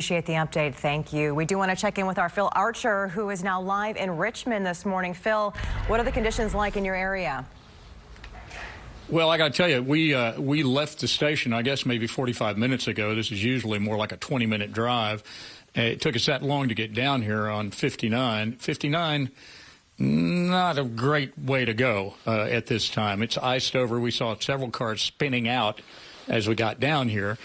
Appreciate the update. Thank you. We do want to check in with our Phil Archer, who is now live in Richmond this morning. Phil, what are the conditions like in your area? Well, I got to tell you, we left the station, I guess, maybe 45 minutes ago. This is usually more like a 20-minute drive. It took us that long to get down here on 59. 59, not a great way to go at this time. It's iced over. We saw several cars spinning out as we got down here.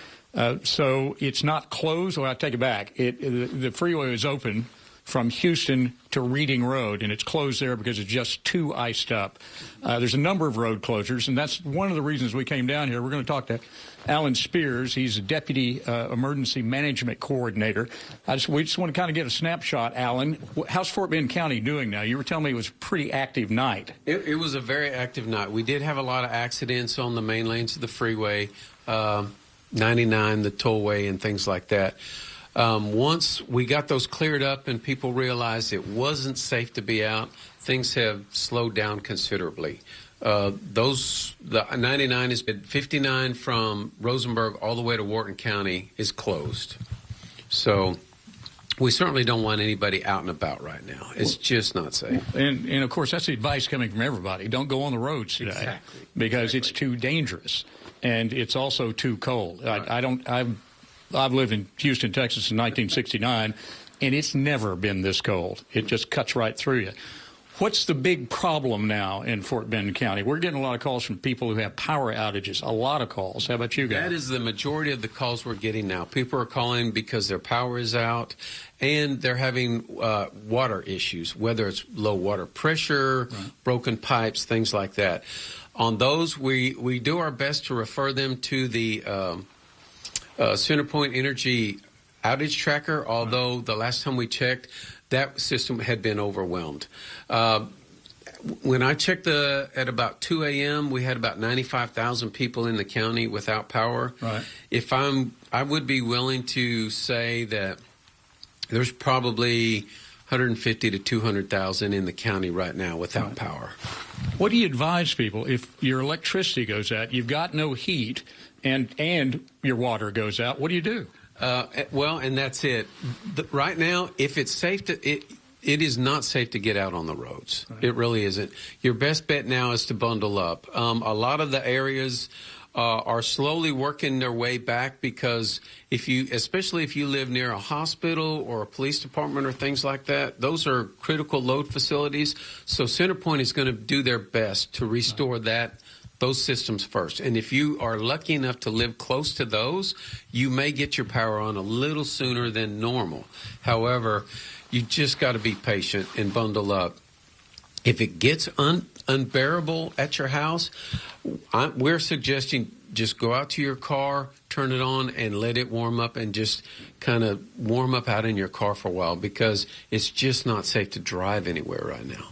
So it's not closed. Well, I take it back. The freeway is open from Houston to Reading Road, and it's closed there because it's just too iced up. There's a number of road closures, and that's one of the reasons we came down here. We're going to talk to Alan Spears. He's a Deputy Emergency Management Coordinator. We just want to kind of get a snapshot, Alan. How's Fort Bend County doing now? You were telling me it was a pretty active night. It was a very active night. We did have a lot of accidents on the main lanes of the freeway. 99, the tollway, and things like that. Once we got those cleared up and people realized it wasn't safe to be out, things have slowed down considerably. The 99 is 59 from Rosenberg all the way to Wharton County is closed. So we certainly don't want anybody out and about right now. It's just not safe. And of course, that's the advice coming from everybody. Don't go on the roads today because it's too dangerous. And it's also too cold. Right. I've lived in Houston, Texas in 1969, and it's never been this cold. It just cuts right through you. What's the big problem now in Fort Bend County? We're getting a lot of calls from people who have power outages, a lot of calls. How about you guys? That is the majority of the calls we're getting now. People are calling because their power is out, and they're having water issues, whether it's low water pressure, broken pipes, things like that. On those, we do our best to refer them to the CenterPoint Energy outage tracker, although the last time we checked, that system had been overwhelmed. When I checked at about 2 a.m., we had about 95,000 people in the county without power. Right. I would be willing to say that there's probably 150 to 200,000 in the county right now without power. What do you advise people if your electricity goes out, you've got no heat, and your water goes out? What do you do? Well, and that's it. Right now, if it's safe it is not safe to get out on the roads. Right. It really isn't. Your best bet now is to bundle up. A lot of the areas are slowly working their way back because especially if you live near a hospital or a police department or things like that, those are critical load facilities. So CenterPoint is going to do their best to restore those systems first. And if you are lucky enough to live close to those, you may get your power on a little sooner than normal. However, you just got to be patient and bundle up. If it gets unbearable at your house, we're suggesting just go out to your car, turn it on, and let it warm up, and just kind of warm up out in your car for a while because it's just not safe to drive anywhere right now.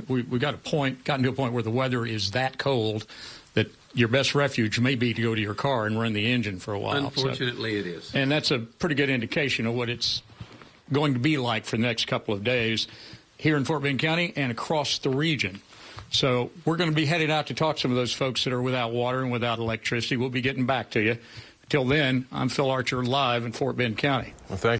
We gotten to a point where the weather is that cold that your best refuge may be to go to your car and run the engine for a while. Unfortunately, it is. And that's a pretty good indication of what it's going to be like for the next couple of days here in Fort Bend County and across the region. So we're going to be headed out to talk to some of those folks that are without water and without electricity. We'll be getting back to you. Till then, I'm Phil Archer live in Fort Bend County. Well, thank you.